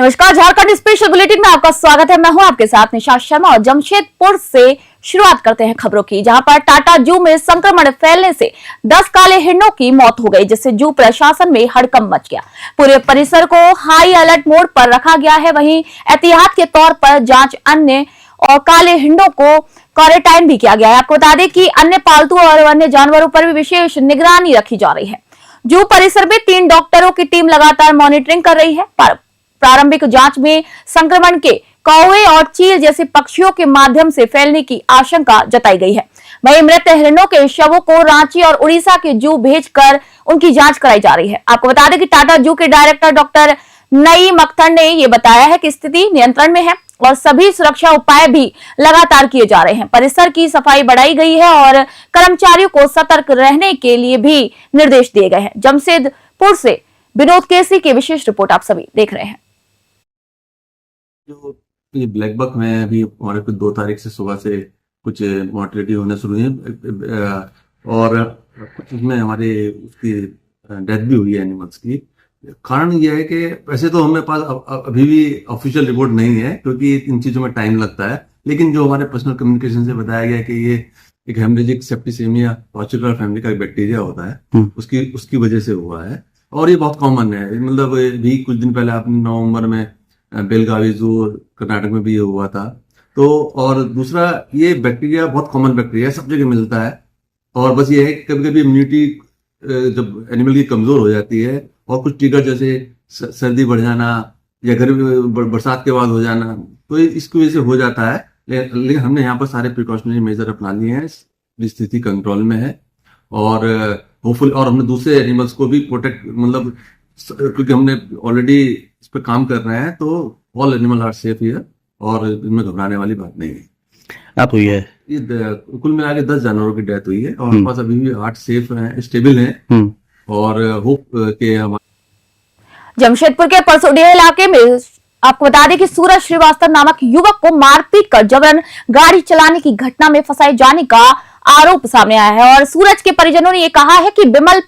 नमस्कार, Jharkhand special bulletin में आपका स्वागत है। मैं हूं आपके साथ निशा शर्मा और जमशेदपुर से शुरुआत करते हैं खबरों की, जहां पर टाटा जू में संक्रमण फैलने से 10 काले हिरणों की मौत हो गई, जिससे जू प्रशासन में हड़कंप मच गया। पूरे परिसर को हाई अलर्ट मोड पर रखा गया है। वहीं एहतियात के तौर पर जांच अन्य और काले हिरणों को क्वारंटाइन भी किया गया है। आपको बता दें कि अन्य पालतू और अन्य जानवरों पर भी विशेष निगरानी रखी जा रही है। जू परिसर में 3 डॉक्टरों की टीम लगातार मॉनिटरिंग कर रही है। प्रारंभिक जांच में संक्रमण के कौवे और चील जैसे पक्षियों के माध्यम से फैलने की आशंका जताई गई है। वहीं मृत हिरणों के शवों को रांची और उड़ीसा के जू भेजकर उनकी जांच कराई जा रही है। आपको बता दें कि टाटा जू के डायरेक्टर डॉक्टर नईम अख्तर ने यह बताया है कि स्थिति नियंत्रण में है और सभी सुरक्षा उपाय भी लगातार किए जा रहे हैं। परिसर की सफाई बढ़ाई गई है और कर्मचारियों को सतर्क रहने के लिए भी निर्देश दिए गए हैं। जमशेदपुर से विनोद केसरी की विशेष रिपोर्ट आप सभी देख रहे हैं। जो ये ब्लैक बक में अभी हमारे को 2 तारीख से सुबह से कुछ मोर्टेलिटी होना शुरू हुई है और कुछ इसमें हमारे उसकी डेथ भी हुई है एनिमल्स की। कारण यह है कि वैसे तो हमें पास अभी भी ऑफिशियल रिपोर्ट नहीं है, क्योंकि इन चीज़ों में टाइम लगता है, लेकिन जो हमारे पर्सनल कम्युनिकेशन से बताया गया कि ये एक हेमरेजिक सेप्टिसेमिया पॉर्चुलर फैमिली का एक बैक्टीरिया होता है, उसकी वजह से हुआ है और ये बहुत कॉमन है। मतलब भी कुछ दिन पहले आपने नवंबर में बेलगावी जू कर्नाटक में भी ये हुआ था। तो और दूसरा, ये बैक्टीरिया बहुत कॉमन बैक्टीरिया सब जगह मिलता है और बस ये है कि कभी कभी इम्यूनिटी जब एनिमल की कमजोर हो जाती है और कुछ ट्रिगर जैसे सर्दी बढ़ जाना या बरसात के बाद हो जाना, तो इसकी वजह से हो जाता है। लेकिन हमने यहाँ पर सारे प्रिकॉशनरी मेजर अपना लिए हैं, स्थिति कंट्रोल में है और होपफुल, और हमने दूसरे एनिमल्स को भी प्रोटेक्ट, मतलब क्योंकि हमने ऑलरेडी इस पर काम कर रहे हैं, तो all animal are safe here और इनमें घबराने वाली बात नहीं है। आप हुई है ये कुल मिला के 10 जानवरों की डेथ हुई है और हमारे पास अभी भी 8 सेफ हैं, स्टेबल हैं और होप के हमारे जमशेदपुर के परसोडिया इलाके में आपको बता दें कि सूरज श्रीवास्तव नामक युवक को मारपीट कर जबरन गाड़ी चलाने की घटना में फंसाए जाने का आरोप सामने आया है और सूरज के परिजनों ने यह कहा है कि बिमल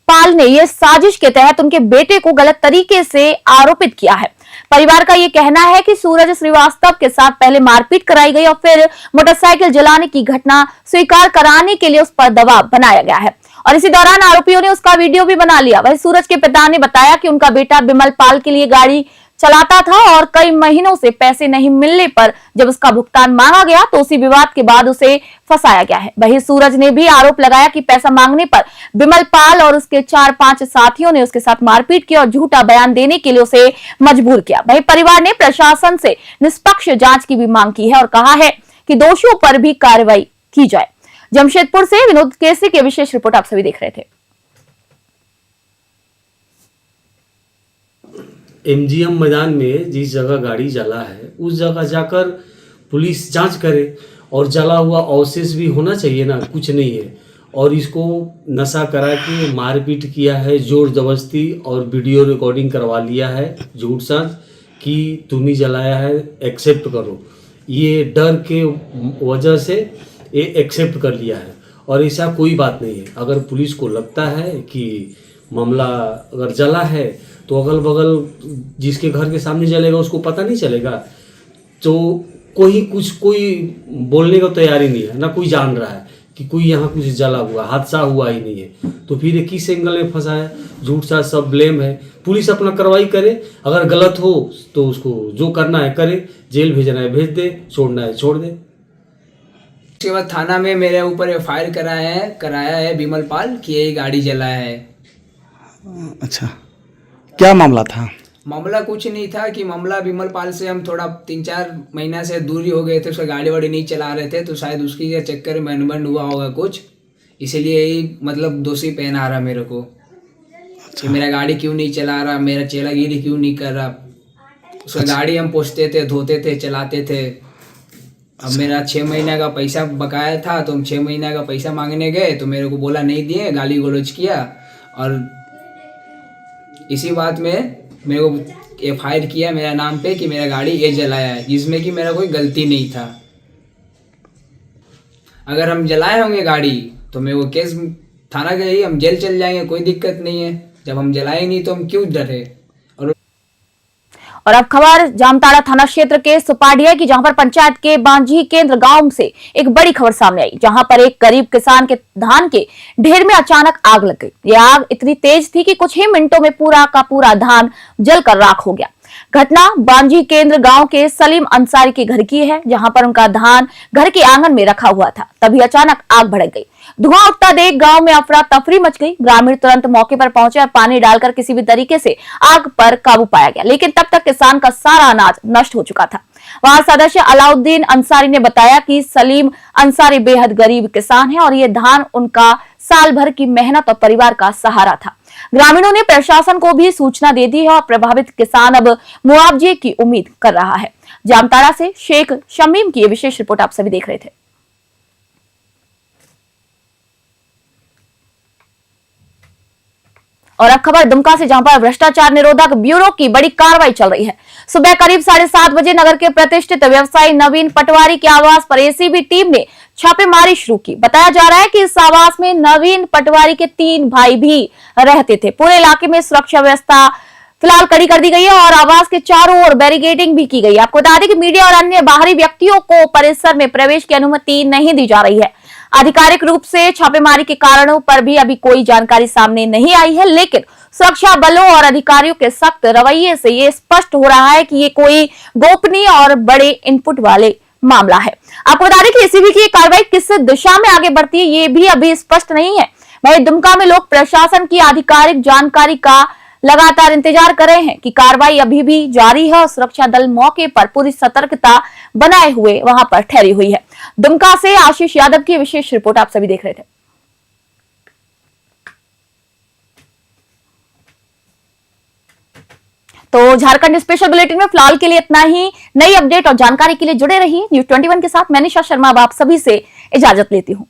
पाल ने यह साजिश के तहत उनके बेटे को गलत तरीके से आरोपित किया है। परिवार का यह कहना है कि सूरज श्रीवास्तव के साथ पहले मारपीट कराई गई और फिर मोटरसाइकिल जलाने की घटना स्वीकार कराने के लिए उस पर दबाव बनाया गया है और इसी दौरान आरोपियों ने उसका वीडियो भी बना लिया। वहीं सूरज के पिता ने बताया कि उनका बेटा बिमल पाल के लिए गाड़ी चलाता था और कई महीनों से पैसे नहीं मिलने पर जब उसका भुगतान मांगा गया तो उसी विवाद के बाद उसे फंसाया गया है। वहीं सूरज ने भी आरोप लगाया कि पैसा मांगने पर बिमल पाल और उसके 4-5 साथियों ने उसके साथ मारपीट की और झूठा बयान देने के लिए उसे मजबूर किया। वहीं परिवार ने प्रशासन से निष्पक्ष जांच की भी मांग की है और कहा है कि दोषियों पर भी कार्रवाई की जाए। जमशेदपुर से विनोद केसरी की विशेष रिपोर्ट आप सभी देख रहे थे। एमजीएम मैदान में जिस जगह गाड़ी जला है उस जगह जाकर पुलिस जांच करे और जला हुआ अवशेष भी होना चाहिए ना, कुछ नहीं है। और इसको नशा करा के मारपीट किया है जोर जबरदस्ती और वीडियो रिकॉर्डिंग करवा लिया है झूठ सच कि तुमने जलाया है, एक्सेप्ट करो। ये डर के वजह से ये एक्सेप्ट कर लिया है और ऐसा कोई बात नहीं है। अगर पुलिस को लगता है कि मामला अगर जला है तो अगल बगल जिसके घर के सामने जलेगा उसको पता नहीं चलेगा, तो कोई बोलने को तैयारी नहीं है, ना कोई जान रहा है कि कोई यहाँ कुछ जला हुआ, हादसा हुआ ही नहीं है। तो फिर किस एंगल में फंसा है, झूठ सा सब ब्लेम है। पुलिस अपना कार्रवाई करे, अगर गलत हो तो उसको जो करना है करे, जेल भेजना है भेज दे, छोड़ना है छोड़ दे। उसके बाद थाना में मेरे ऊपर एफआईआर कराया है बिमल पाल कि यही गाड़ी जलाया है। अच्छा, क्या मामला था? मामला कुछ नहीं था कि मामला बिमल पाल से हम थोड़ा 3-4 महीना से दूरी हो गए थे, उसका गाड़ी वाड़ी नहीं चला रहे थे, तो शायद उसकी चक्कर में अनबन हुआ होगा कुछ, इसीलिए यही मतलब दोषी पहन आ रहा मेरे को। अच्छा। कि मेरा गाड़ी क्यों नहीं चला रहा, मेरा चेलागिरी क्यों नहीं कर रहा। उसका अच्छा। गाड़ी हम पोंछते थे, धोते थे, चलाते थे। अब मेरा 6 महीने का पैसा बकाया था, तो हम 6 महीने का पैसा मांगने गए तो मेरे को बोला नहीं दिए, गाली गलौज किया और इसी बात में मेरे को एफआईआर किया मेरा नाम पे कि मेरा गाड़ी ये जलाया है, जिसमें कि मेरा कोई गलती नहीं था। अगर हम जलाए होंगे गाड़ी तो मेरे को केस थाना गए, हम जेल चल जाएंगे, कोई दिक्कत नहीं है। जब हम जलाए नहीं तो हम क्यों डरे। और अब खबर जामताड़ा थाना क्षेत्र के सुपाडिया की, जहां पर पंचायत के बांझी केंद्र गांव से एक बड़ी खबर सामने आई, जहां पर एक गरीब किसान के धान के ढेर में अचानक आग लग गई। यह आग इतनी तेज थी कि कुछ ही मिनटों में पूरा का पूरा धान जलकर राख हो गया। घटना बांझी केंद्र गांव के सलीम अंसारी के घर की है, जहां पर उनका धान घर के आंगन में रखा हुआ था। तभी अचानक आग भड़क गई। धुआं उठता देख गांव में अफरा तफरी मच गई। ग्रामीण तुरंत मौके पर पहुंचे और पानी डालकर किसी भी तरीके से आग पर काबू पाया गया, लेकिन तब तक किसान का सारा अनाज नष्ट हो चुका था। वहां सदस्य अलाउद्दीन अंसारी ने बताया कि सलीम अंसारी बेहद गरीब किसान है और ये धान उनका साल भर की मेहनत और परिवार का सहारा था। ग्रामीणों ने प्रशासन को भी सूचना दे दी है और प्रभावित किसान अब मुआवजे की उम्मीद कर रहा है। जामताड़ा से शेख शमीम की ये विशेष रिपोर्ट आप सभी देख रहे थे। और अब खबर दुमका से, जहां पर भ्रष्टाचार निरोधक ब्यूरो की बड़ी कार्रवाई चल रही है। सुबह करीब 7:30 बजे नगर के प्रतिष्ठित व्यवसायी नवीन पटवारी के आवास पर एसीबी टीम ने छापेमारी शुरू की। बताया जा रहा है कि इस आवास में नवीन पटवारी के 3 भाई भी रहते थे। पूरे इलाके में सुरक्षा व्यवस्था फिलहाल कड़ी कर दी गई है और आवास के चारों ओर बैरिकेडिंग भी की गई है। आपको बता दें कि मीडिया और अन्य बाहरी व्यक्तियों को परिसर में प्रवेश की अनुमति नहीं दी जा रही है। आधिकारिक रूप से छापेमारी के कारणों पर भी अभी कोई जानकारी सामने नहीं आई है, लेकिन सुरक्षा बलों और अधिकारियों के सख्त रवैये से ये स्पष्ट हो रहा है कि ये कोई गोपनीय और बड़े इनपुट वाले मामला है। आपको बता दें कि एसीबी की कार्रवाई किस दिशा में आगे बढ़ती है, ये भी अभी स्पष्ट नहीं है। वहीं दुमका में लोग प्रशासन की आधिकारिक जानकारी का लगातार इंतजार कर रहे हैं कि कार्रवाई अभी भी जारी है और सुरक्षा दल मौके पर पूरी सतर्कता बनाए हुए वहां पर ठहरी हुई है। दुमका से आशीष यादव की विशेष रिपोर्ट आप सभी देख रहे थे। तो झारखंड स्पेशल बुलेटिन में फिलहाल के लिए इतना ही। नई अपडेट और जानकारी के लिए जुड़े रहिए न्यूज़ 21 के साथ। मैं निशा शर्मा अब आप सभी से इजाजत लेती हूं।